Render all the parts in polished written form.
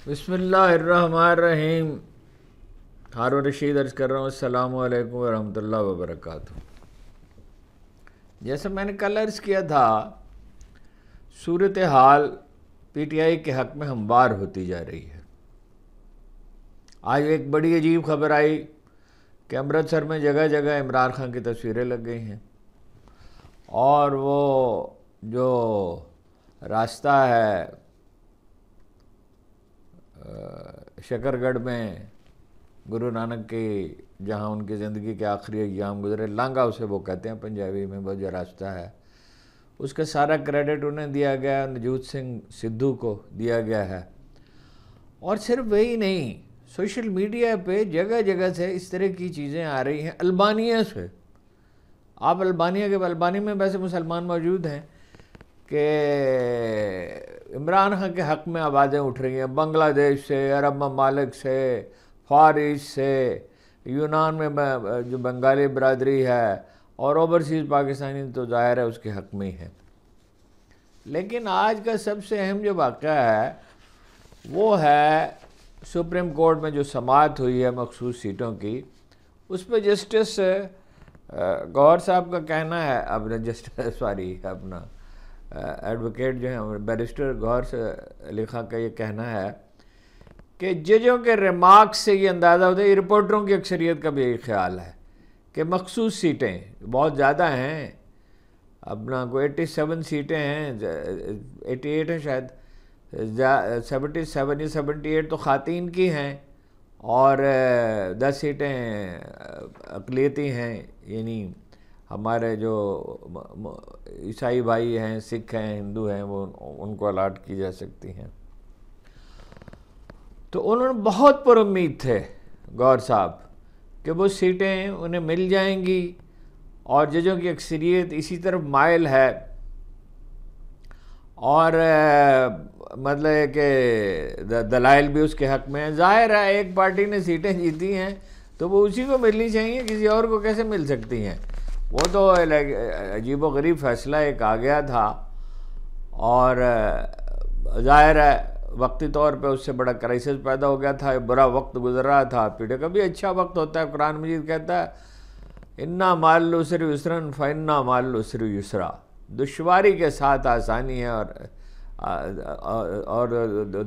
بسم اللہ الرحمن الرحیم. ہارون رشید عرض کر رہا ہوں السلام علیکم ورحمۃ اللہ وبرکاتہ. جیسا میں نے کل عرض کیا تھا، صورتحال پی ٹی آئی کے حق میں ہموار ہوتی جا رہی ہے. آج ایک بڑی عجیب خبر آئی کہ امرتسر میں جگہ جگہ عمران خان کی تصویریں لگ گئی ہیں، اور وہ جو راستہ ہے شکر گڑھ میں گرو نانک کی، جہاں ان کی زندگی کے آخری ایام گزرے، لانگا اسے وہ کہتے ہیں پنجابی میں، وہ جو راستہ ہے اس کا سارا کریڈٹ انہیں دیا گیا، نوجوت سنگھ سدھو کو دیا گیا ہے. اور صرف وہی نہیں، سوشل میڈیا پہ جگہ جگہ سے اس طرح کی چیزیں آ رہی ہیں البانیہ سے. آپ البانی میں ویسے مسلمان موجود ہیں کہ عمران خان کے حق میں آوازیں اٹھ رہی ہیں، بنگلہ دیش سے، عرب ممالک سے، فار ایسٹ سے، یونان میں جو بنگالی برادری ہے، اور اوورسیز پاکستانی تو ظاہر ہے اس کے حق میں ہی ہے. لیکن آج کا سب سے اہم جو واقعہ ہے وہ ہے سپریم کورٹ میں جو سماعت ہوئی ہے مخصوص سیٹوں کی. اس پہ جسٹس گوہر صاحب کا کہنا ہے، اپنا ایڈوکیٹ جو ہیں بیرسٹر گوہر علی خان کا یہ کہنا ہے کہ ججوں کے ریمارکس سے یہ اندازہ ہوتا ہے، یہ رپورٹروں کی اکثریت کا بھی یہی خیال ہے کہ مخصوص سیٹیں بہت زیادہ ہیں، اپنا کوئی 87 سیٹیں ہیں، 88 ہیں شاید، 77 یا 78 تو خواتین کی ہیں، اور 10 سیٹیں اقلیتی ہیں، یعنی ہمارے جو عیسائی بھائی ہیں، سکھ ہیں، ہندو ہیں، وہ ان کو الاٹ کی جا سکتی ہیں. تو انہوں نے بہت پر امید تھے گوہر صاحب کہ وہ سیٹیں انہیں مل جائیں گی، اور ججوں کی اکثریت اسی طرف مائل ہے، اور مطلب ہے کہ دلائل بھی اس کے حق میں ہیں. ظاہر ہے ایک پارٹی نے سیٹیں جیتی ہیں تو وہ اسی کو ملنی چاہیے، کسی اور کو کیسے مل سکتی ہیں. وہ تو عجیب و غریب فیصلہ ایک آ گیا تھا، اور ظاہر ہے وقتی طور پہ اس سے بڑا کرائسس پیدا ہو گیا تھا، برا وقت گزر رہا تھا. پیڑے کا بھی اچھا وقت ہوتا ہے، قرآن مجید کہتا ہے اِنَّا مَعَ الْعُسْرِ يُسْرًا فَإِنَّا مَعَ الْعُسْرِ يُسْرًا، دشواری کے ساتھ آسانی ہے، اور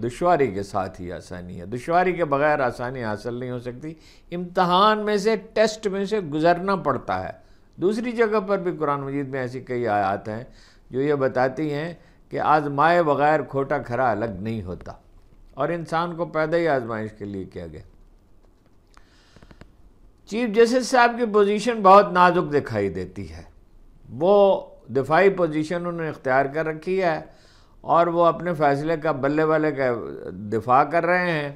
دشواری کے ساتھ ہی آسانی ہے. دشواری کے بغیر آسانی حاصل نہیں ہو سکتی. امتحان میں سے، ٹیسٹ میں سے گزرنا پڑتا ہے. دوسری جگہ پر بھی قرآن مجید میں ایسی کئی آیات ہیں جو یہ بتاتی ہیں کہ آزمائے بغیر کھوٹا کھرا الگ نہیں ہوتا، اور انسان کو پیدا ہی آزمائش کے لیے کیا گیا. چیف جسٹس صاحب کی پوزیشن بہت نازک دکھائی دیتی ہے. وہ دفاعی پوزیشن انہوں نے اختیار کر رکھی ہے، اور وہ اپنے فیصلے کا بلے والے کا دفاع کر رہے ہیں،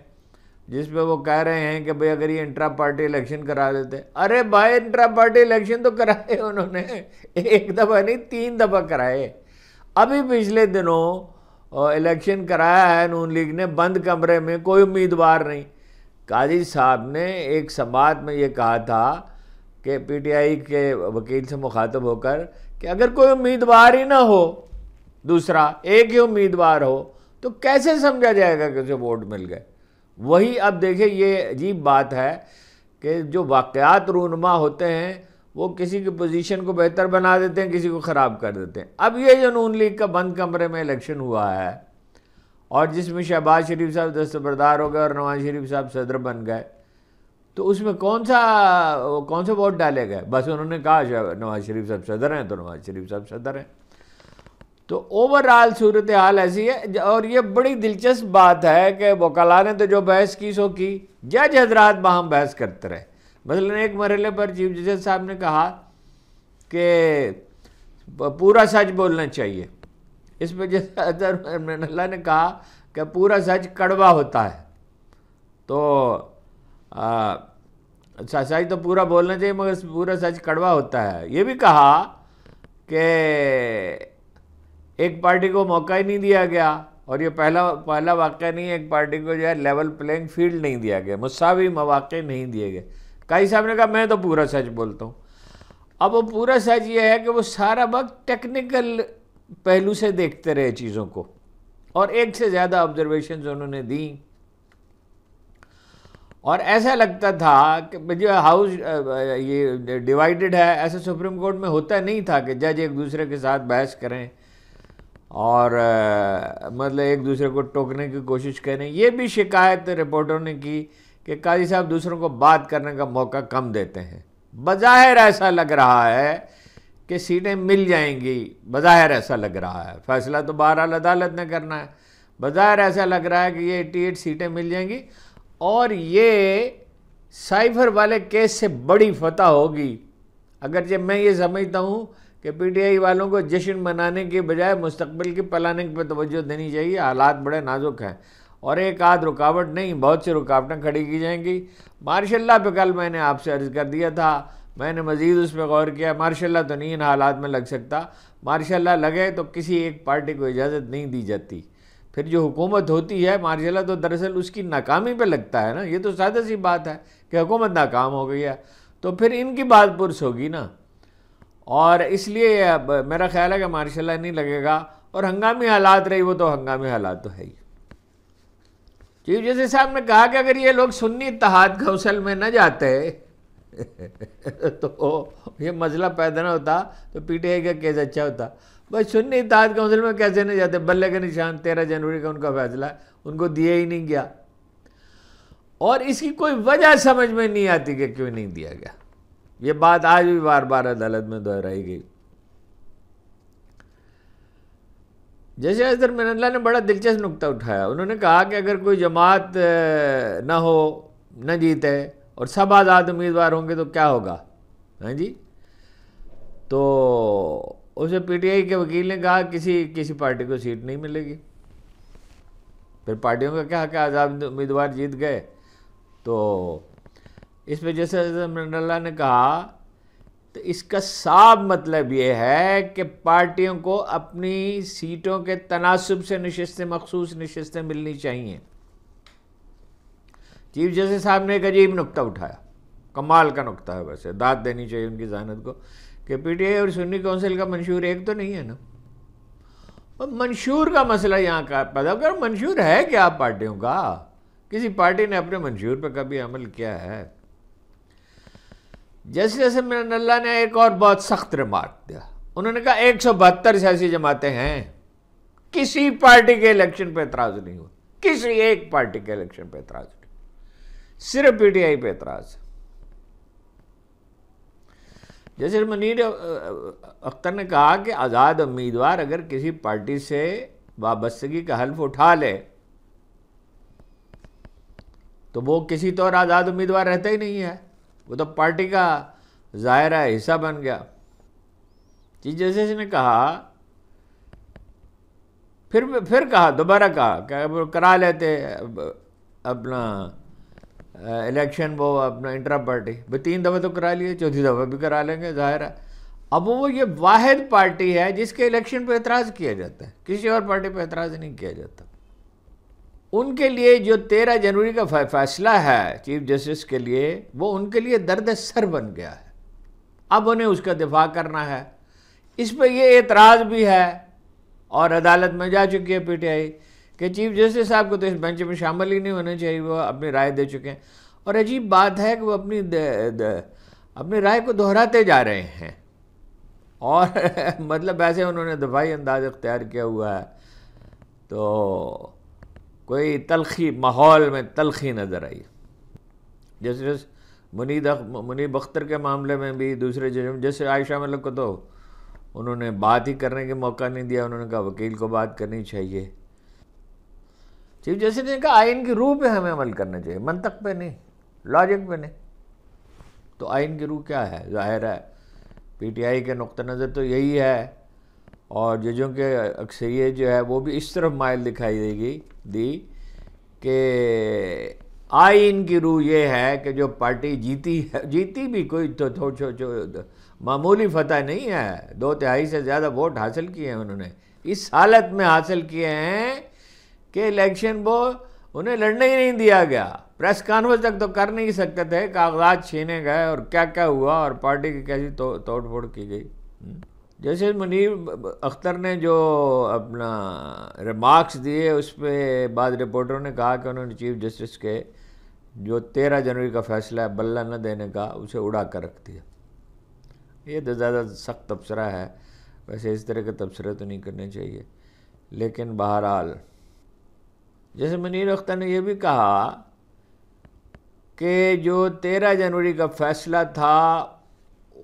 جس پہ وہ کہہ رہے ہیں کہ بھئی اگر یہ انٹرا پارٹی الیکشن کرا دیتے. ارے بھائی انٹرا پارٹی الیکشن تو کرائے انہوں نے، ایک دفعہ نہیں 3 دفعہ کرائے. ابھی پچھلے دنوں الیکشن کرایا ہے نون لیگ نے بند کمرے میں، کوئی امیدوار نہیں. قاضی صاحب نے ایک سماعت میں یہ کہا تھا کہ پی ٹی آئی کے وکیل سے مخاطب ہو کر کہ اگر کوئی امیدوار ہی نہ ہو، دوسرا ایک ہی امیدوار ہو، تو کیسے سمجھا جائے گا کہ اسے ووٹ مل گئے. وہی اب دیکھیں، یہ عجیب بات ہے کہ جو واقعات رونما ہوتے ہیں وہ کسی کی پوزیشن کو بہتر بنا دیتے ہیں، کسی کو خراب کر دیتے ہیں. اب یہ جو نون لیگ کا بند کمرے میں الیکشن ہوا ہے، اور جس میں شہباز شریف صاحب دستبردار ہو گئے اور نواز شریف صاحب صدر بن گئے، تو اس میں کون سے ووٹ ڈالے گئے؟ بس انہوں نے کہا نواز شریف صاحب صدر ہیں تو نواز شریف صاحب صدر ہیں. تو اوورآل صورتحال ایسی ہے. اور یہ بڑی دلچسپ بات ہے کہ وکلاء نے تو جو بحث کی سو کی، جج حضرات باہم بحث کرتے رہے. مثلا ایک مرحلے پر چیف جسٹس صاحب نے کہا کہ پورا سچ بولنا چاہیے. اس پہ جج اللہ نے کہا کہ پورا سچ کڑوا ہوتا ہے، تو سچ تو پورا بولنا چاہیے مگر پورا سچ کڑوا ہوتا ہے. یہ بھی کہا کہ ایک پارٹی کو موقع ہی نہیں دیا گیا، اور یہ پہلا واقعہ نہیں ہے، ایک پارٹی کو جو ہے لیول پلینگ فیلڈ نہیں دیا گیا، مساوی مواقع نہیں دیے گئے. قاضی صاحب نے کہا میں تو پورا سچ بولتا ہوں. اب وہ پورا سچ یہ ہے کہ وہ سارا وقت ٹیکنیکل پہلو سے دیکھتے رہے چیزوں کو، اور ایک سے زیادہ آبزرویشنز انہوں نے دیں. اور ایسا لگتا تھا کہ جو ہاؤس یہ ڈیوائیڈڈ ہے، ایسا سپریم کورٹ میں ہوتا نہیں تھا کہ جج ایک دوسرے کے ساتھ بحث کریں اور مطلب ایک دوسرے کو ٹوکنے کی کوشش کریں. یہ بھی شکایت رپورٹروں نے کی کہ قاضی صاحب دوسروں کو بات کرنے کا موقع کم دیتے ہیں. بظاہر ایسا لگ رہا ہے کہ سیٹیں مل جائیں گی، بظاہر ایسا لگ رہا ہے، فیصلہ تو بہرحال عدالت نے کرنا ہے. بظاہر ایسا لگ رہا ہے کہ یہ 88 سیٹیں مل جائیں گی اور یہ سائفر والے کیس سے بڑی فتح ہوگی. اگرچہ میں یہ سمجھتا ہوں کہ پی ٹی آئی والوں کو جشن منانے کے بجائے مستقبل کی پلاننگ پہ توجہ دینی چاہیے. حالات بڑے نازک ہیں اور ایک آدھ رکاوٹ نہیں، بہت سی رکاوٹیں کھڑی کی جائیں گی. ماشاء اللہ پہ کل میں نے آپ سے عرض کر دیا تھا، میں نے مزید اس پہ غور کیا. ماشاء اللہ تو نہیں ان حالات میں لگ سکتا، ماشاء اللہ لگے تو کسی ایک پارٹی کو اجازت نہیں دی جاتی. پھر جو حکومت ہوتی ہے ماشاء اللہ تو دراصل اس کی ناکامی پہ لگتا ہے نا. یہ تو سادہ سی بات ہے کہ حکومت ناکام ہو گئی ہے تو پھر ان کی بات پرس ہوگی نا. اور اس لیے میرا خیال ہے کہ ماشاء اللہ نہیں لگے گا. اور ہنگامی حالات رہی وہ تو ہنگامی حالات تو ہے ہی. چیف جسٹس صاحب نے کہا کہ اگر یہ لوگ سنی اتحاد کونسل میں نہ جاتے تو یہ مسئلہ پیدا نہ ہوتا تو پی ٹی آئی کا کیس اچھا ہوتا. بھائی سنی اتحاد کونسل میں کیسے نہیں جاتے؟ بلے کا نشان 13 جنوری کا ان کا فیصلہ ہے، ان کو دیا ہی نہیں گیا اور اس کی کوئی وجہ سمجھ میں نہیں آتی کہ کیوں نہیں دیا گیا. یہ بات آج بھی بار بار عدالت میں دہرائی گئی. جیسے اظہر من اللہ نے بڑا دلچسپ نقطہ اٹھایا. انہوں نے کہا کہ اگر کوئی جماعت نہ ہو، نہ جیتے اور سب آزاد امیدوار ہوں گے تو کیا ہوگا؟ ہاں جی، تو اسے پی ٹی آئی کے وکیل نے کہا کسی پارٹی کو سیٹ نہیں ملے گی. پھر پارٹیوں کا کیا کہ آزاد امیدوار جیت گئے. تو اس پہ جیسے اظہر من اللہ نے کہا تو اس کا صاف مطلب یہ ہے کہ پارٹیوں کو اپنی سیٹوں کے تناسب سے نشستیں، مخصوص نشستیں ملنی چاہیے. چیف جسٹس صاحب نے ایک عجیب نقطہ اٹھایا، کمال کا نقطہ ہے، ویسے داد دینی چاہیے ان کی ذہانت کو، کہ پی ٹی آئی اور سنی کونسل کا منشور ایک تو نہیں ہے نا. منشور کا مسئلہ یہاں کا پیدا کر، منشور ہے کیا پارٹیوں کا؟ کسی پارٹی نے اپنے منشور پہ کبھی عمل کیا ہے؟ جیسے من اللہ نے ایک اور بہت سخت ریمارک دیا. انہوں نے کہا 172 سیاسی جماعتیں ہیں، کسی پارٹی کے الیکشن پہ اعتراض نہیں ہوا، کسی ایک پارٹی کے الیکشن پہ اعتراض نہیں، صرف پی ٹی آئی پہ اعتراض. جیسے منیر اختر نے کہا کہ آزاد امیدوار اگر کسی پارٹی سے وابستگی کا حلف اٹھا لے تو وہ کسی طور آزاد امیدوار رہتا ہی نہیں ہے، وہ تو پارٹی کا ظاہرہ حصہ بن گیا. چیف جسٹس نے کہا، پھر کہا، دوبارہ کہا کہ کرا لیتے اپنا الیکشن، وہ اپنا انٹرا پارٹی 3 دفعہ تو کرا لیے، 4تھی دفعہ بھی کرا لیں گے، ظاہر ہے. اب وہ یہ واحد پارٹی ہے جس کے الیکشن پہ اعتراض کیا جاتا ہے، کسی اور پارٹی پہ اعتراض نہیں کیا جاتا. ان کے لیے جو 13 جنوری کا فیصلہ ہے چیف جسٹس کے لیے، وہ ان کے لیے درد سر بن گیا ہے. اب انہیں اس کا دفاع کرنا ہے. اس پہ یہ اعتراض بھی ہے اور عدالت میں جا چکی ہے پی ٹی آئی کہ چیف جسٹس صاحب کو تو اس بینچ میں شامل ہی نہیں ہونے چاہیے، وہ اپنی رائے دے چکے ہیں. اور عجیب بات ہے کہ وہ اپنی رائے کو دہراتے جا رہے ہیں اور مطلب ایسے انہوں نے دفاعی انداز اختیار کیا ہوا ہے. تو کوئی تلخی، ماحول میں تلخی نظر آئی. جسٹس منیب اختر کے معاملے میں بھی دوسرے ججوں جیسے عائشہ ملک کو تو انہوں نے بات ہی کرنے کے موقع نہیں دیا، انہوں نے کہا وکیل کو بات کرنی چاہیے. چیف جسٹس نے کہا آئین کی روح پہ ہمیں عمل کرنا چاہیے، منطق پہ نہیں، لاجک پہ نہیں. تو آئین کی روح کیا ہے؟ ظاہر ہے پی ٹی آئی کے نقطہ نظر تو یہی ہے اور ججوں کے اکثریت جو ہے وہ بھی اس طرف مائل دکھائی دی کہ آئین کی روح یہ ہے کہ جو پارٹی جیتی بھی کوئی تو معمولی فتح نہیں ہے، 2/3 سے زیادہ ووٹ حاصل کیے ہیں انہوں نے. اس حالت میں حاصل کیے ہیں کہ الیکشن وہ انہیں لڑنے ہی نہیں دیا گیا. پریس کانفرنس تک تو کر نہیں سکتے تھے، کاغذات چھینے گئے اور کیا کیا ہوا اور پارٹی کی کیسی توڑ پھوڑ کی گئی. جیسے منیر اختر نے جو اپنا ریمارکس دیے اس پہ بعض رپورٹروں نے کہا کہ انہوں نے چیف جسٹس کے جو 13 جنوری کا فیصلہ ہے بلہ نہ دینے کا، اسے اڑا کر رکھ دیا۔ یہ تو زیادہ سخت تبصرہ ہے، ویسے اس طرح کے تبصرے تو نہیں کرنے چاہیے، لیکن بہرحال جیسے منیر اختر نے یہ بھی کہا کہ جو 13 جنوری کا فیصلہ تھا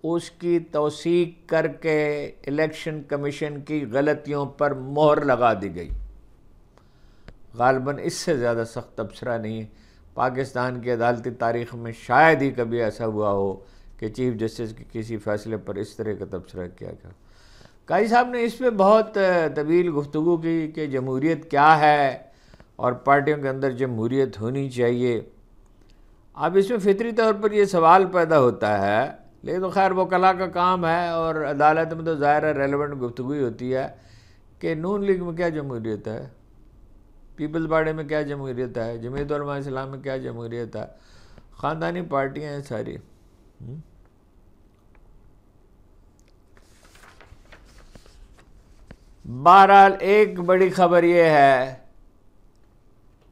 اس کی توثیق کر کے الیکشن کمیشن کی غلطیوں پر مہر لگا دی گئی۔ غالباً اس سے زیادہ سخت تبصرہ نہیں پاکستان کی عدالتی تاریخ میں شاید ہی کبھی ایسا ہوا ہو کہ چیف جسٹس کے کسی فیصلے پر اس طرح کا تبصرہ کیا گیا۔ قاضی صاحب نے اس پہ بہت طویل گفتگو کی کہ جمہوریت کیا ہے اور پارٹیوں کے اندر جمہوریت ہونی چاہیے۔ اب اس میں فطری طور پر یہ سوال پیدا ہوتا ہے، لیکن تو خیر وکلاء کا کام ہے اور عدالت میں تو ظاہر ہے ریلیونٹ گفتگو ہی ہوتی ہے کہ نون لیگ میں کیا جمہوریت ہے، پیپلز پارٹی میں کیا جمہوریت ہے، جمعیت علماء اسلام میں کیا جمہوریت ہے، خاندانی پارٹیاں ہیں ساری۔ بہرحال ایک بڑی خبر یہ ہے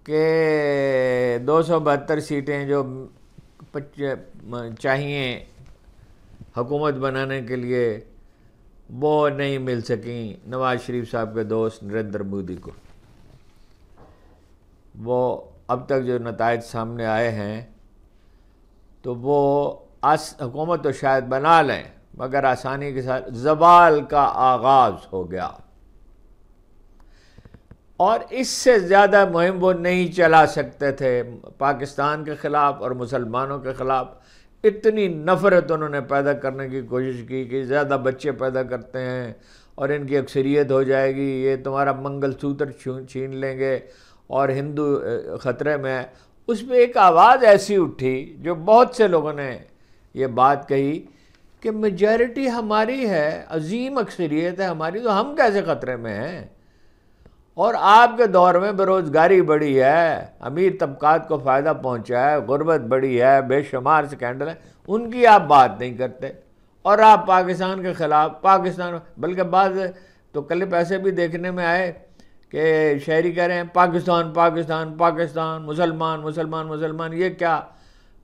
کہ 272 سیٹیں جو چاہیے حکومت بنانے کے لیے وہ نہیں مل سکیں نواز شریف صاحب کے دوست نریندر مودی کو۔ وہ اب تک جو نتائج سامنے آئے ہیں تو وہ حکومت تو شاید بنا لیں مگر آسانی کے ساتھ زوال کا آغاز ہو گیا، اور اس سے زیادہ مہم وہ نہیں چلا سکتے تھے۔ پاکستان کے خلاف اور مسلمانوں کے خلاف اتنی نفرت انہوں نے پیدا کرنے کی کوشش کی کہ زیادہ بچے پیدا کرتے ہیں اور ان کی اکثریت ہو جائے گی، یہ تمہارا منگل سوتر چھین لیں گے اور ہندو خطرے میں۔ اس پہ ایک آواز ایسی اٹھی جو بہت سے لوگوں نے یہ بات کہی کہ میجارٹی ہماری ہے، عظیم اکثریت ہے ہماری، تو ہم کیسے خطرے میں ہیں؟ اور آپ کے دور میں بیروزگاری بڑھی ہے، امیر طبقات کو فائدہ پہنچا ہے، غربت بڑھی ہے، بے شمار سکینڈل ہیں، ان کی آپ بات نہیں کرتے، اور آپ پاکستان کے خلاف بلکہ بعض تو کلپ ایسے بھی دیکھنے میں آئے کہ شہری کہہ رہے ہیں پاکستان پاکستان پاکستان، مسلمان مسلمان مسلمان، یہ کیا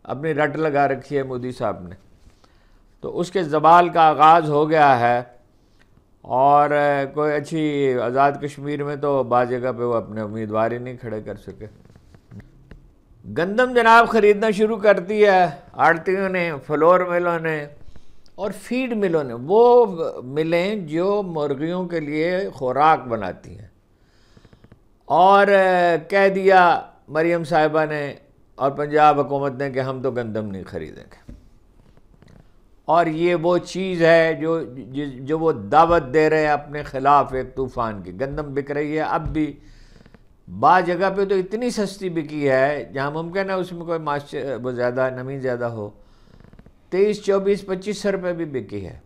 اپنی رٹ لگا رکھی ہے مودی صاحب نے۔ تو اس کے زوال کا آغاز ہو گیا ہے، اور کوئی اچھی آزاد کشمیر میں تو بعض جگہ پہ وہ اپنے امیدوار ہی نہیں کھڑے کر سکے۔ گندم جناب خریدنا شروع کر دی ہے آڑتیوں نے، فلور ملوں نے اور فیڈ ملوں نے، وہ ملیں جو مرغیوں کے لیے خوراک بناتی ہیں، اور کہہ دیا مریم صاحبہ نے اور پنجاب حکومت نے کہ ہم تو گندم نہیں خریدیں گے، اور یہ وہ چیز ہے جو وہ دعوت دے رہے ہیں اپنے خلاف ایک طوفان کی۔ گندم بک رہی ہے اب بھی، بعض جگہ پہ تو اتنی سستی بکی ہے جہاں ممکن ہے اس میں کوئی ماسٹر وہ زیادہ نمی زیادہ ہو، 23، 24، 25 روپے بھی بکی ہے۔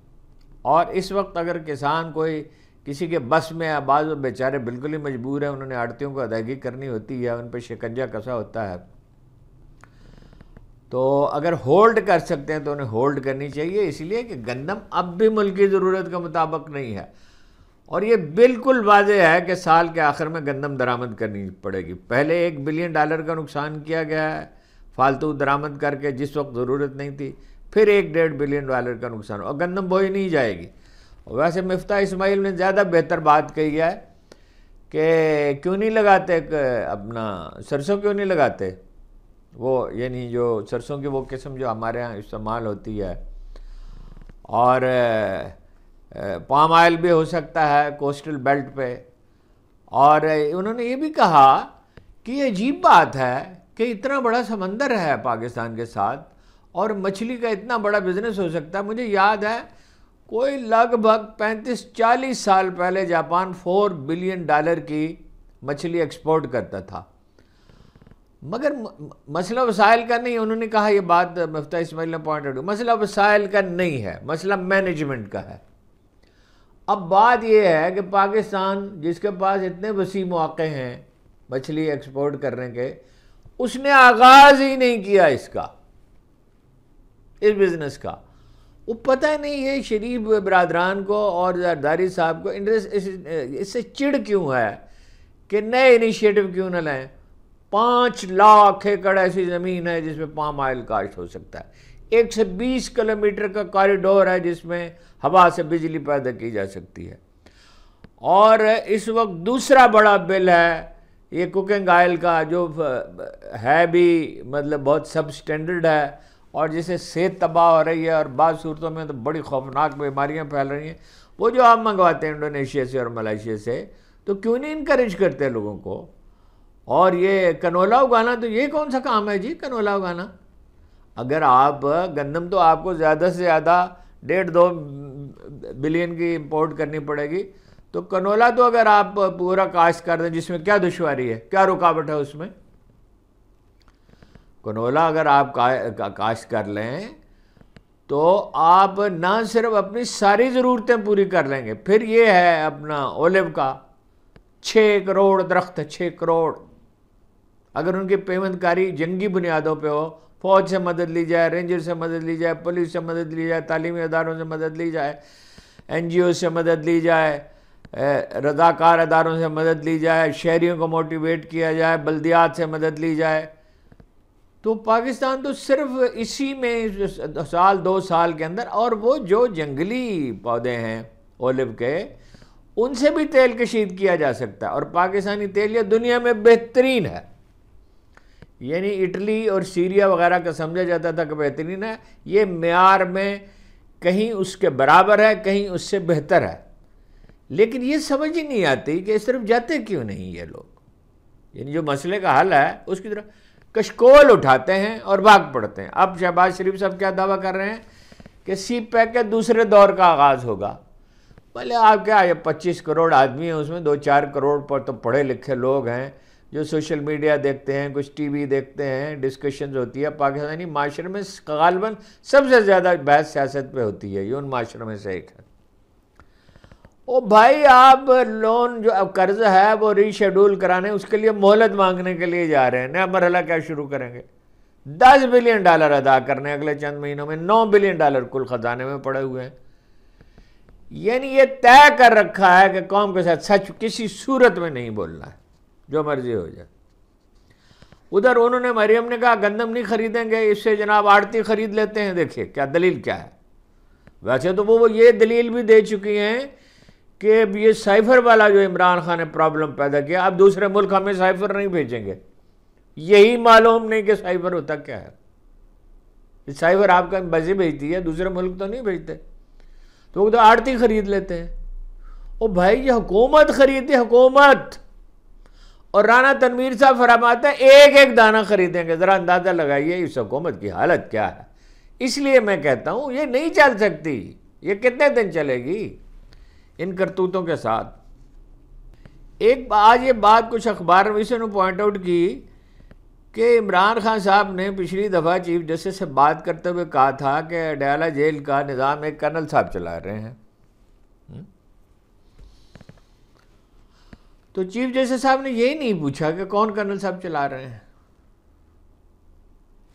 اور اس وقت اگر کسان کوئی کسی کے بس میں ہے، بعض بیچارے بالکل ہی مجبور ہیں، انہوں نے آڑتیوں کو ادائیگی کرنی ہوتی ہے، ان پہ شکنجہ کسا ہوتا ہے، تو اگر ہولڈ کر سکتے ہیں تو انہیں ہولڈ کرنی چاہیے، اس لیے کہ گندم اب بھی ملکی ضرورت کا مطابق نہیں ہے، اور یہ بالکل واضح ہے کہ سال کے آخر میں گندم درآمد کرنی پڑے گی۔ پہلے $1 بلین کا نقصان کیا گیا ہے فالتو درآمد کر کے جس وقت ضرورت نہیں تھی، پھر $1.5 بلین کا نقصان، اور گندم بوئی نہیں جائے گی۔ ویسے مفتاح اسماعیل نے زیادہ بہتر بات کہی ہے کہ کیوں نہیں لگاتے اپنا سرسوں، کیوں نہیں لگاتے وہ، یعنی جو سرسوں کی وہ قسم جو ہمارے ہاں استعمال ہوتی ہے، اور پام آئل بھی ہو سکتا ہے کوسٹل بیلٹ پہ۔ اور انہوں نے یہ بھی کہا کہ یہ عجیب بات ہے کہ اتنا بڑا سمندر ہے پاکستان کے ساتھ اور مچھلی کا اتنا بڑا بزنس ہو سکتا ہے۔ مجھے یاد ہے کوئی لگ بھگ 35-40 سال پہلے جاپان $4 بلین کی مچھلی ایکسپورٹ کرتا تھا، مگر مسئلہ وسائل کا نہیں۔ انہوں نے کہا یہ بات مفتاح اسماعیل نے پوائنٹ آؤٹ، مسئلہ وسائل کا نہیں ہے، مسئلہ مینجمنٹ کا ہے۔ اب بات یہ ہے کہ پاکستان جس کے پاس اتنے وسیع مواقع ہیں مچھلی ایکسپورٹ کرنے کے، اس نے آغاز ہی نہیں کیا اس بزنس کا۔ وہ پتہ نہیں یہ شریف برادران کو اور زرداری صاحب کو اس سے چڑ کیوں ہے کہ نئے انیشیٹو کیوں نہ لیں۔ 5 لاکھ ایکڑ ایسی زمین ہے جس میں پام آئل کاشت ہو سکتا ہے، 1 سے 20 کلومیٹر کا کوریڈور ہے جس میں ہوا سے بجلی پیدا کی جا سکتی ہے۔ اور اس وقت دوسرا بڑا بل ہے یہ کوکنگ آئل کا، جو ہے بھی مطلب بہت سب سٹینڈرڈ ہے، اور جسے صحت تباہ ہو رہی ہے اور بعض صورتوں میں تو بڑی خوفناک بیماریاں پھیل رہی ہیں۔ وہ جو آپ منگواتے ہیں انڈونیشیا سے اور ملائیشیا سے، تو کیوں نہیں انکریج کرتے لوگوں کو؟ اور یہ کنولا اگانا، تو یہ کون سا کام ہے جی کنولا اگانا؟ اگر آپ گندم تو آپ کو زیادہ سے زیادہ 1.5-2 بلین کی امپورٹ کرنی پڑے گی، تو کنولا تو اگر آپ پورا کاشت کر دیں، جس میں کیا دشواری ہے، کیا رکاوٹ ہے اس میں؟ کنولا اگر آپ کاشت کر لیں تو آپ نہ صرف اپنی ساری ضرورتیں پوری کر لیں گے، پھر یہ ہے اپنا اولیو کا 6 کروڑ درخت، 6 کروڑ، اگر ان کی پیمند کاری جنگی بنیادوں پہ ہو، فوج سے مدد لی جائے، رینجر سے مدد لی جائے، پولیس سے مدد لی جائے، تعلیمی اداروں سے مدد لی جائے، NGO سے مدد لی جائے، رضاکار اداروں سے مدد لی جائے، شہریوں کو موٹیویٹ کیا جائے، بلدیات سے مدد لی جائے، تو پاکستان تو صرف اسی میں 1-2 سال کے اندر، اور وہ جو جنگلی پودے ہیں اولیو کے، ان سے بھی تیل کشید کیا جا سکتا ہے، اور پاکستانی تیل یہ دنیا میں بہترین ہے، یعنی اٹلی اور سیریا وغیرہ کا سمجھا جاتا تھا کہ بہترین ہے، یہ معیار میں کہیں اس کے برابر ہے، کہیں اس سے بہتر ہے، لیکن یہ سمجھ ہی نہیں آتی کہ اس طرف جاتے کیوں نہیں یہ لوگ، یعنی جو مسئلے کا حل ہے اس کی طرف کشکول اٹھاتے ہیں اور بھاگ پڑتے ہیں۔ اب شہباز شریف صاحب کیا دعویٰ کر رہے ہیں کہ سی پیک کے دوسرے دور کا آغاز ہوگا۔ بھلے آپ کیا، یہ 25 کروڑ آدمی ہیں، اس میں 2-4 کروڑ پر تو پڑھے لکھے لوگ ہیں جو سوشل میڈیا دیکھتے ہیں، کچھ ٹی وی دیکھتے ہیں، ڈسکشنز ہوتی ہے۔ پاکستانی معاشرے میں غالباً سب سے زیادہ بحث سیاست پہ ہوتی ہے، یہ ان معاشروں میں سے ایک ہے۔ او بھائی، آپ لون جو اب قرض ہے وہ ری شیڈول کرانے، اس کے لیے مہلت مانگنے کے لیے جا رہے ہیں، نیا مرحلہ کیا شروع کریں گے؟ $10 بلین ادا کرنے اگلے چند مہینوں میں، $9 بلین کل خزانے میں پڑے ہوئے ہیں۔ یعنی یہ طے کر رکھا ہے کہ قوم کے ساتھ سچ کسی صورت میں نہیں بولنا ہے، جو مرضی ہو جائے۔ ادھر انہوں نے، مریم نے کہا گندم نہیں خریدیں گے، اس سے جناب آڑتی خرید لیتے ہیں، دیکھیے کیا دلیل کیا ہے۔ ویسے تو وہ یہ دلیل بھی دے چکی ہیں کہ یہ سائفر والا جو عمران خان نے پرابلم پیدا کیا، اب دوسرے ملک ہمیں سائفر نہیں بھیجیں گے، یہی معلوم نہیں کہ سائفر ہوتا کیا ہے۔ سائفر آپ کا ایمبیسی بھیجتی ہے، دوسرے ملک تو نہیں بھیجتے، تو وہ تو آڑتی خرید لیتے ہیں۔ او بھائی، یہ حکومت خریدتی، حکومت، اور رانا تنویر صاحب فرماتے ہیں ایک ایک دانہ خریدیں گے۔ ذرا اندازہ لگائیے اس حکومت کی حالت کیا ہے۔ اس لیے میں کہتا ہوں یہ نہیں چل سکتی، یہ کتنے دن چلے گی ان کرتوتوں کے ساتھ۔ آج یہ بات کچھ اخبار نویسوں نے پوائنٹ آؤٹ کی کہ عمران خان صاحب نے پچھلی دفعہ چیف جسٹس سے بات کرتے ہوئے کہا تھا کہ اڈیالہ جیل کا نظام ایک کرنل صاحب چلا رہے ہیں۔ تو چیف جسٹس صاحب نے یہی نہیں پوچھا کہ کون کرنل صاحب چلا رہے ہیں۔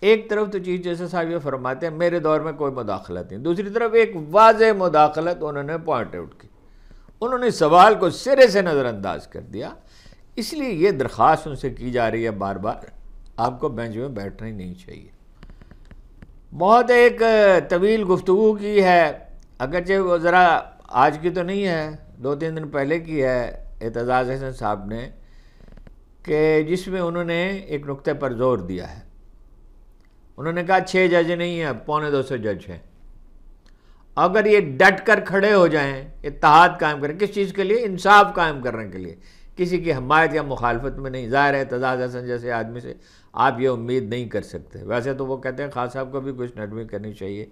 ایک طرف تو چیف جسٹس صاحب یہ فرماتے ہیں میرے دور میں کوئی مداخلت نہیں، دوسری طرف ایک واضح مداخلت انہوں نے پوائنٹ آؤٹ کی، انہوں نے سوال کو سرے سے نظر انداز کر دیا۔ اس لیے یہ درخواست ان سے کی جا رہی ہے بار بار، آپ کو بینچ میں بیٹھنا ہی نہیں چاہیے۔ بہت ایک طویل گفتگو کی ہے، اگرچہ وہ ذرا آج کی تو نہیں ہے، 2-3 دن پہلے کی ہے اعتزاز احسن صاحب نے، کہ جس میں انہوں نے ایک نقطے پر زور دیا ہے۔ انہوں نے کہا 6 جج نہیں ہیں، 250 جج ہیں، اگر یہ ڈٹ کر کھڑے ہو جائیں، اتحاد قائم کریں، کس چیز کے لیے؟ انصاف قائم کرنے کے لیے، کسی کی حمایت یا مخالفت میں نہیں۔ ظاہر ہے اعتزاز احسن جیسے آدمی سے آپ یہ امید نہیں کر سکتے۔ ویسے تو وہ کہتے ہیں خان صاحب کو بھی کچھ نرمی کرنی چاہیے،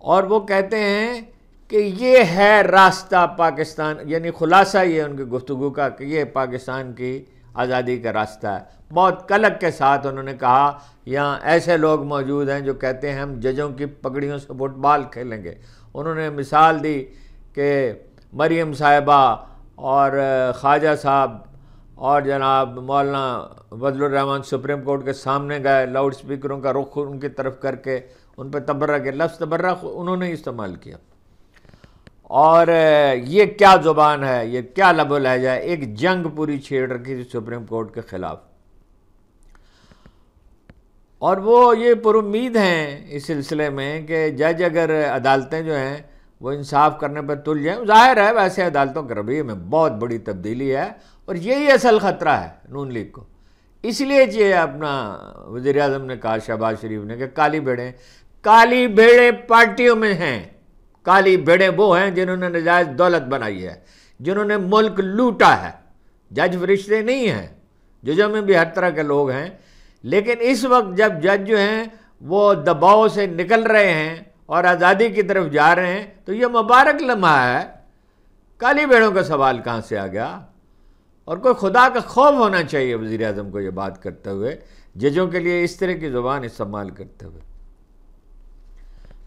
اور وہ کہتے ہیں کہ یہ ہے راستہ پاکستان، یعنی خلاصہ یہ ان کی گفتگو کا کہ یہ پاکستان کی آزادی کا راستہ ہے۔ بہت کلک کے ساتھ انہوں نے کہا یہاں ایسے لوگ موجود ہیں جو کہتے ہیں ہم ججوں کی پگڑیوں سے فٹ بال کھیلیں گے۔ انہوں نے مثال دی کہ مریم صاحبہ اور خواجہ صاحب اور جناب مولانا فضل الرحمان سپریم کورٹ کے سامنے گئے، لاؤڈ سپیکروں کا رخ ان کی طرف کر کے ان پہ تبرہ کے لفظ تبرہ انہوں نے استعمال کیا۔ اور یہ کیا زبان ہے، یہ کیا لب و لہجہ ہے، ایک جنگ پوری چھیڑ رکھی تھی سپریم کورٹ کے خلاف۔ اور وہ یہ پر امید ہیں اس سلسلے میں کہ جج اگر عدالتیں جو ہیں وہ انصاف کرنے پر تل جائیں. ظاہر ہے ویسے عدالتوں کے رویے میں بہت بڑی تبدیلی ہے اور یہی اصل خطرہ ہے نون لیگ کو. اس لیے یہ اپنا وزیر اعظم نے کہا شہباز شریف نے کہ کالی بھیڑیں پارٹیوں میں ہیں. کالی بھیڑیں وہ ہیں جنہوں نے نجائز دولت بنائی ہے, جنہوں نے ملک لوٹا ہے. جج فرشتے نہیں ہیں, ججوں میں بھی ہر طرح کے لوگ ہیں, لیکن اس وقت جب جج جو ہیں وہ دباؤ سے نکل رہے ہیں اور آزادی کی طرف جا رہے ہیں تو یہ مبارک لمحہ ہے. کالی بھیڑوں کا سوال کہاں سے آ گیا؟ اور کوئی خدا کا خوف ہونا چاہیے وزیر اعظم کو یہ بات کرتے ہوئے, ججوں کے لیے اس طرح کی زبان استعمال کرتے ہوئے.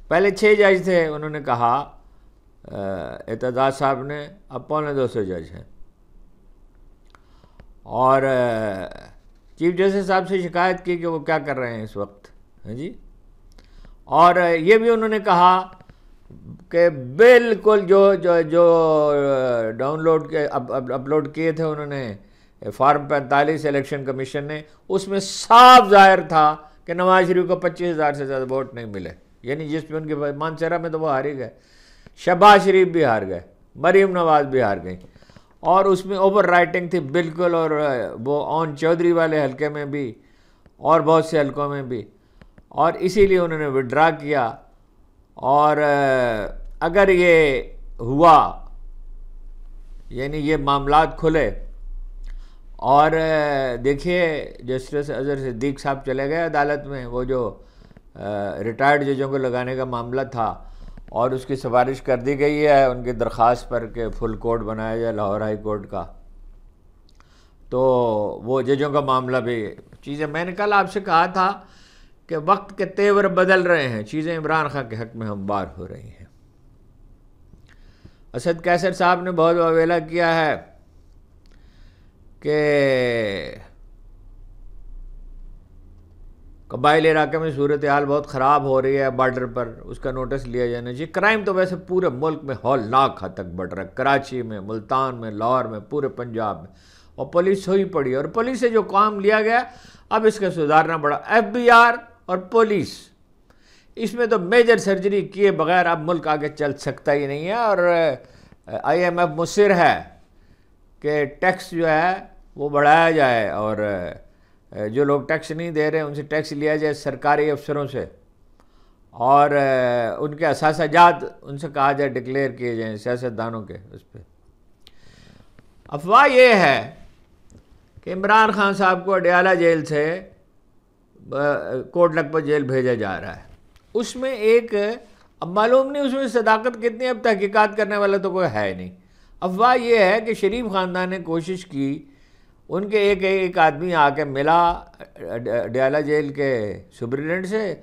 پہلے 6 جج تھے, انہوں نے کہا اعتزاز صاحب نے, اب 250 جج ہیں. اور چیف جسٹس صاحب سے شکایت کی کہ وہ کیا کر رہے ہیں اس وقت, ہاں جی. اور یہ بھی انہوں نے کہا کہ بالکل جو ڈاؤن لوڈ کے اپلوڈ کیے تھے انہوں نے فارم 45 الیکشن کمیشن نے, اس میں صاف ظاہر تھا کہ نواز شریف کو 25,000 سے زیادہ ووٹ نہیں ملے. یعنی جس میں ان کے مانسہرہ میں تو وہ ہار ہی گئے, شہباز شریف بھی ہار گئے, مریم نواز بھی ہار گئی, اور اس میں اوور رائٹنگ تھی بالکل. اور وہ اون چودھری والے حلقے میں بھی اور بہت سے حلقوں میں بھی, اور اسی لیے انہوں نے وڈرا کیا. اور اگر یہ ہوا, یعنی یہ معاملات کھلے, اور دیکھیے جسٹس اظہر صدیق صاحب چلے گئے عدالت میں, وہ جو ریٹائرڈ ججوں کو لگانے کا معاملہ تھا, اور اس کی سفارش کر دی گئی ہے ان کی درخواست پر کہ فل کورٹ بنایا جائے لاہور ہائی کورٹ کا. تو وہ ججوں کا معاملہ بھی چیزیں, میں نے کل آپ سے کہا تھا کہ وقت کے تیور بدل رہے ہیں, چیزیں عمران خان کے حق میں ہموار ہو رہی ہیں. اسد قیصر صاحب نے بہت واویلا کیا ہے کہ قبائلی علاقے میں صورتحال بہت خراب ہو رہی ہے بارڈر پر, اس کا نوٹس لیا جانا چاہیے. کرائم تو ویسے پورے ملک میں ہولناک حد تک بڑھ رہا ہے, کراچی میں, ملتان میں, لاہور میں, پورے پنجاب میں, اور پولیس ہوئی پڑی. اور پولیس سے جو کام لیا گیا اب اس کا سدھارنا پڑا. FBR اور پولیس, اس میں تو میجر سرجری کیے بغیر اب ملک آگے چل سکتا ہی نہیں ہے. اور IMF مصر ہے کہ ٹیکس جو ہے وہ بڑھایا جائے, اور جو لوگ ٹیکس نہیں دے رہے ان سے ٹیکس لیا جائے سرکاری افسروں سے, اور ان کے اثاثہ جات ان سے کہا جائے ڈکلیئر کیے جائیں سیاستدانوں کے اس پہ. افواہ یہ ہے کہ عمران خان صاحب کو اڈیالہ جیل سے کوٹ لکھپت جیل بھیجا جا رہا ہے. اس میں ایک, اب معلوم نہیں اس میں صداقت کتنی, اب تحقیقات کرنے والا تو کوئی ہے نہیں. افواہ یہ ہے کہ شریف خاندان نے کوشش کی, ان کے ایک آدمی آ کے ملا اڈیالہ جیل کے سپرنٹینڈنٹ سے,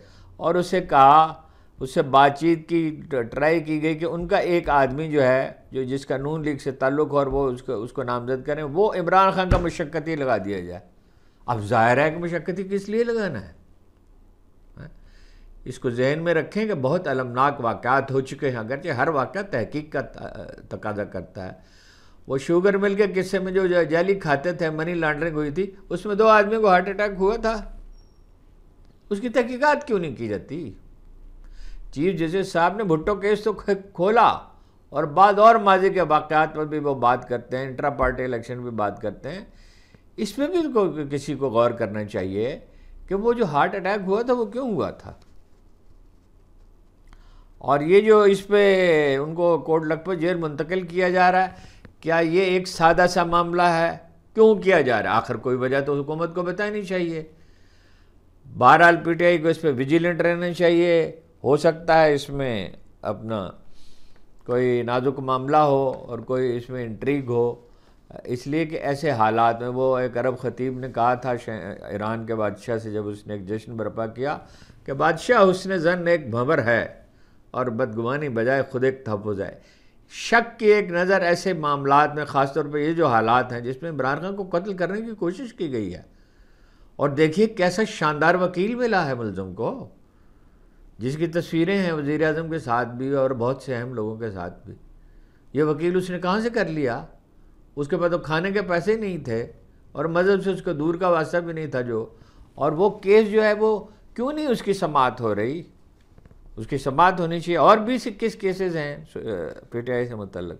اور اس سے کہا, اس سے بات چیت کی, ٹرائی کی گئی کہ ان کا ایک آدمی جو ہے جو جس کا نون لیگ سے تعلق ہو اور وہ اس کو نامزد کریں, وہ عمران خان کا مشقتی لگا دیا جائے. اب ظاہر ہے کہ مشقتی کس لیے لگانا ہے؟ اس کو ذہن میں رکھیں کہ بہت المناک واقعات ہو چکے ہیں, اگرچہ ہر واقعہ تحقیق کا تقاضا کرتا ہے. وہ شوگر مل کے قصے میں جو جعلی کھاتے تھے, منی لانڈرنگ ہوئی تھی, اس میں 2 آدمیوں کو ہارٹ اٹیک ہوا تھا, اس کی تحقیقات کیوں نہیں کی جاتی؟ چیف جسٹس صاحب نے بھٹو کیس تو کھولا, اور بعد اور ماضی کے واقعات پر بھی وہ بات کرتے ہیں, انٹرا پارٹی الیکشن بھی بات کرتے ہیں. اس میں بھی کسی کو غور کرنا چاہیے کہ وہ جو ہارٹ اٹیک ہوا تھا وہ کیوں ہوا تھا. اور یہ جو اس پہ ان کو کوٹ لکھپت جیل منتقل کیا جا رہا ہے, کیا یہ ایک سادہ سا معاملہ ہے؟ کیوں کیا جا رہا ہے؟ آخر کوئی وجہ تو حکومت کو بتانی چاہیے. بہرحال PTI کو اس پہ ویجیلنٹ رہنا چاہیے. ہو سکتا ہے اس میں اپنا کوئی نازک معاملہ ہو اور کوئی اس میں انٹریگ ہو, اس لیے کہ ایسے حالات میں, وہ ایک عرب خطیب نے کہا تھا ایران کے بادشاہ سے جب اس نے ایک جشن برپا کیا کہ بادشاہ حسن ظن ایک بھنور ہے اور بدگمانی بجائے خود ایک تحفظ ہے. شک کی ایک نظر ایسے معاملات میں, خاص طور پہ یہ جو حالات ہیں جس میں عمران خان کو قتل کرنے کی کوشش کی گئی ہے, اور دیکھیے کیسا شاندار وکیل ملا ہے ملزم کو, جس کی تصویریں ہیں وزیر اعظم کے ساتھ بھی اور بہت سے اہم لوگوں کے ساتھ بھی. یہ وکیل اس نے کہاں سے کر لیا؟ اس کے پاس تو کھانے کے پیسے نہیں تھے اور مذہب سے اس کو دور کا واسطہ بھی نہیں تھا جو. اور وہ کیس جو ہے وہ کیوں نہیں اس کی سماعت ہو رہی؟ اس کی سماعت ہونی چاہیے. اور بھی کس کیسز ہیں پی ٹی آئی سے متعلق.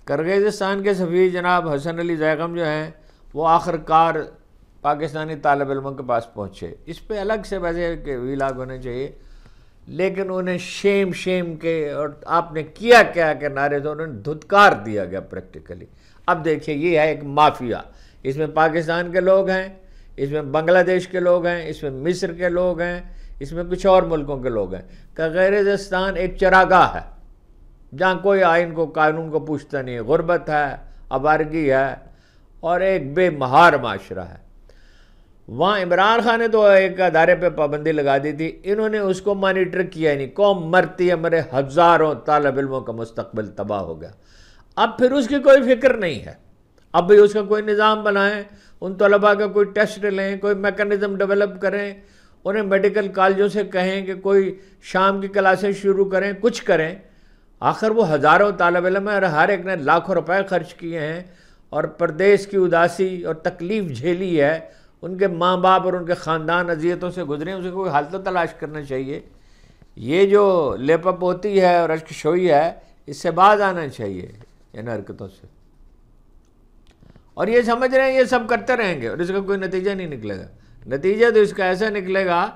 کرغیزستان کے سفیر جناب حسن علی زیغم جو ہیں وہ آخر کار پاکستانی طالب علموں کے پاس پہنچے. اس پہ الگ سے ویسے کہ ویلاگ ہونے چاہیے، لیکن انہیں شیم کے اور آپ نے کیا کیا کہ نعرے تو انہوں نے دھتکار دیا گیا پریکٹیکلی. اب دیکھیے یہ ہے ایک مافیا، اس میں پاکستان کے لوگ ہیں، اس میں بنگلہ دیش کے لوگ ہیں، اس میں مصر کے لوگ ہیں، اس میں کچھ اور ملکوں کے لوگ ہیں. کرغیزستان ایک چراگاہ ہے جہاں کوئی آئین کو قانون کو پوچھتا نہیں ہے، غربت ہے، آوارگی ہے اور ایک بے مہار معاشرہ ہے. وہاں عمران خان نے تو ایک ادارے پہ پابندی لگا دی تھی، انہوں نے اس کو مانیٹر کیا ہی نہیں. قوم مرتی ہے، مرے ہزاروں طالب علموں کا مستقبل تباہ ہو گیا. اب پھر اس کی کوئی فکر نہیں ہے. اب بھی اس کا کوئی نظام بنائیں، ان طلباء کا کوئی ٹیسٹ لیں، کوئی میکنزم ڈیولپ کریں، انہیں میڈیکل کالجوں سے کہیں کہ کوئی شام کی کلاسیں شروع کریں، کچھ کریں. آخر وہ ہزاروں طالب علم ہیں اور ہر ایک نے لاکھوں روپے خرچ کیے ہیں اور پردیس کی اداسی اور تکلیف جھیلی ہے. ان کے ماں باپ اور ان کے خاندان اذیتوں سے گزرے ہیں، اسے کوئی حل تو تلاش کرنا چاہیے. یہ جو لیپ اپ ہوتی ہے اور اشک شوئی ہے، اس سے باز آنا چاہیے ان حرکتوں سے. اور یہ سمجھ رہے ہیں یہ سب کرتے رہیں گے اور اس کا کوئی نتیجہ نہیں نکلے گا. نتیجہ تو اس کا ایسا نکلے گا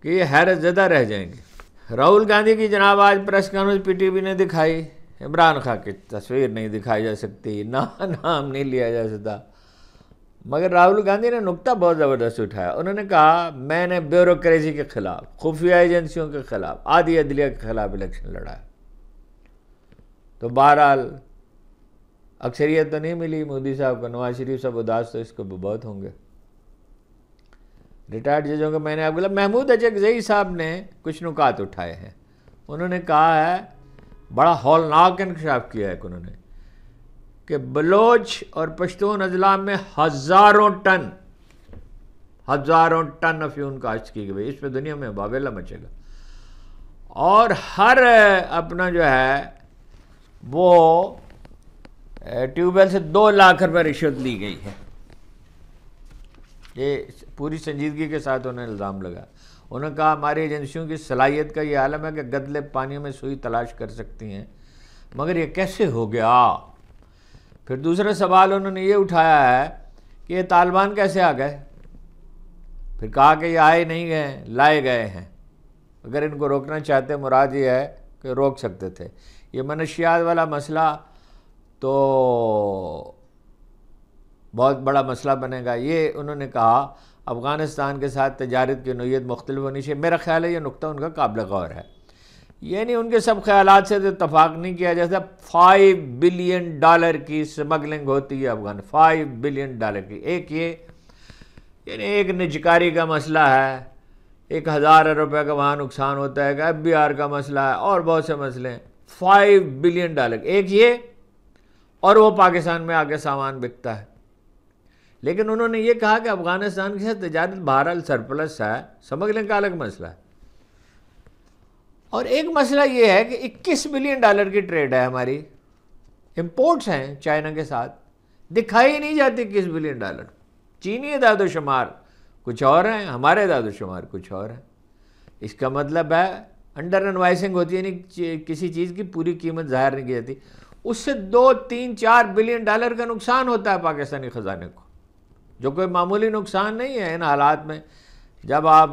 کہ یہ حیرت زدہ رہ جائیں گے. راہل گاندھی کی جناب آج press conference P T V نے دکھائی. عمران خان کی تصویر نہیں دکھائی جا سکتی، نام نہیں لیا جا سکتا، مگر راہل گاندھی نے نکتہ بہت زبردست اٹھایا. انہوں نے کہا میں نے بیوروکریسی کے خلاف، خفیہ ایجنسیوں کے خلاف، آدھی عدلیہ کے خلاف الیکشن لڑا ہے. تو بہرحال اکثریت تو نہیں ملی مودی صاحب کو. نواز شریف صاحب اداس تو اس کو بہت ہوں گے. ریٹائرڈ ججوں کو میں نے آپ کو محمود اچکزئی صاحب نے کچھ نکات اٹھائے ہیں. انہوں نے کہا ہے بڑا ہولناک انکشاف کیا ہے انہوں نے کہ بلوچ اور پشتون اضلاع میں ہزاروں ٹن افیون کاشت کی گئی. اس پہ دنیا میں باویلا مچے گا. اور ہر اپنا جو ہے وہ ٹیوب ویل سے 2 لاکھ روپے رشوت لی گئی ہے. یہ پوری سنجیدگی کے ساتھ انہوں نے الزام لگا. انہوں نے کہا ہماری ایجنسیوں کی صلاحیت کا یہ عالم ہے کہ گدلے پانیوں میں سوئی تلاش کر سکتی ہیں، مگر یہ کیسے ہو گیا؟ پھر دوسرا سوال انہوں نے یہ اٹھایا ہے کہ یہ طالبان کیسے آ گئے؟ پھر کہا کہ یہ آئے نہیں گئے، لائے گئے ہیں. اگر ان کو روکنا چاہتے مراد یہ ہے کہ روک سکتے تھے. یہ منشیات والا مسئلہ تو بہت بڑا مسئلہ بنے گا. یہ انہوں نے کہا افغانستان کے ساتھ تجارت کی نوعیت مختلف ہونی چاہیے. میرا خیال ہے یہ نقطہ ان کا قابل غور ہے. یعنی ان کے سب خیالات سے تو اتفاق نہیں کیا جیسا. $5 بلین کی سمگلنگ ہوتی ہے افغان، $5 بلین کی. ایک یہ یعنی ایک نجکاری کا مسئلہ ہے، 1000 روپے کا وہاں نقصان ہوتا ہے، ایف بی آر کا مسئلہ ہے اور بہت سے مسئلے ہیں. $5 بلین ایک یہ، اور وہ پاکستان میں آگے سامان بکتا ہے. لیکن انہوں نے یہ کہا کہ افغانستان کے ساتھ تجارت بہرحال سرپلس ہے، سمگلنگ کا الگ مسئلہ ہے. اور ایک مسئلہ یہ ہے کہ $21 بلین کی ٹریڈ ہے ہماری، امپورٹس ہیں چائنا کے ساتھ، دکھائی نہیں جاتی $21 بلین. چینی اعداد و شمار کچھ اور ہیں، ہمارے اعداد و شمار کچھ اور ہیں. اس کا مطلب ہے انڈر انوائسنگ ہوتی ہے، یعنی کسی چیز کی پوری قیمت ظاہر نہیں کی جاتی. اس سے $2, $3, $4 بلین کا نقصان ہوتا ہے پاکستانی خزانے کو، جو کوئی معمولی نقصان نہیں ہے ان حالات میں جب آپ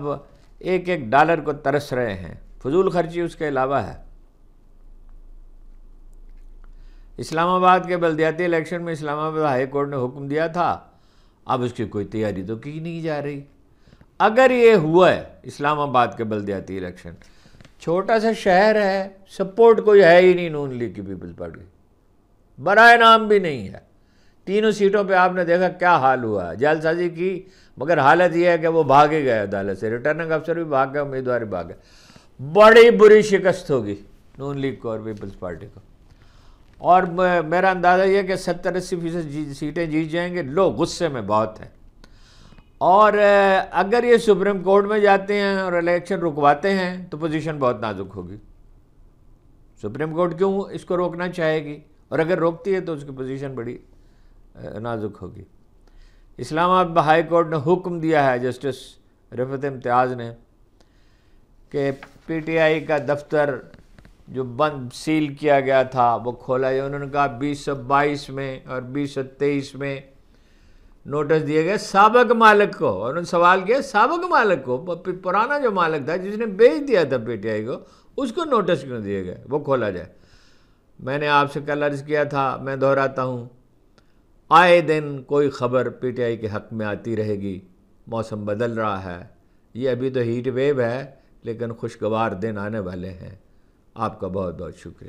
$1 کو ترس رہے ہیں. فضول خرچی اس کے علاوہ ہے. اسلام آباد کے بلدیاتی الیکشن میں اسلام آباد ہائی کورٹ نے حکم دیا تھا، اب اس کی کوئی تیاری تو کی نہیں جا رہی. اگر یہ ہوا ہے اسلام آباد کے بلدیاتی الیکشن، چھوٹا سا شہر ہے، سپورٹ کوئی ہے ہی نہیں نون لیگ کی پیپلز پارٹی، برائے نام بھی نہیں ہے. 3 سیٹوں پہ آپ نے دیکھا کیا حال ہوا ہے، جعل سازی کی، مگر حالت یہ ہے کہ وہ بھاگے گئے عدالت سے، ریٹرننگ افسر بھی بھاگ گئے، امیدوار بھی بھاگ گئے. بڑی بری شکست ہوگی نون لیگ کو اور پیپلز پارٹی کو. اور میرا اندازہ یہ کہ 70-80% سیٹیں جیت جائیں گے. لوگ غصے میں بہت ہیں، اور اگر یہ سپریم کورٹ میں جاتے ہیں اور الیکشن رکواتے ہیں تو پوزیشن بہت نازک ہوگی. سپریم کورٹ کیوں اس کو روکنا چاہے گی، اور اگر روکتی ہے تو اس کی پوزیشن بڑی نازک ہوگی. اسلام آباد ہائی کورٹ نے حکم دیا ہے جسٹس رفعت امتیاز نے کہ پی ٹی آئی کا دفتر جو بند سیل کیا گیا تھا وہ کھولا جائے. انہوں نے کہا 2022 میں اور 2023 میں نوٹس دیے گئے سابق مالک کو. اور انہوں نے سوال کیا سابق مالک کو, پرانا جو مالک تھا جس نے بیچ دیا تھا پی ٹی آئی کو, اس کو نوٹس کیوں دیے گئے, وہ کھولا جائے. میں نے آپ سے کل عرض کیا تھا, میں دہراتا ہوں, آئے دن کوئی خبر پی ٹی آئی کے حق میں آتی رہے گی. موسم بدل رہا ہے, یہ ابھی تو ہیٹ ویو ہے لیکن خوشگوار دن آنے والے ہیں. آپ کا بہت بہت شکریہ.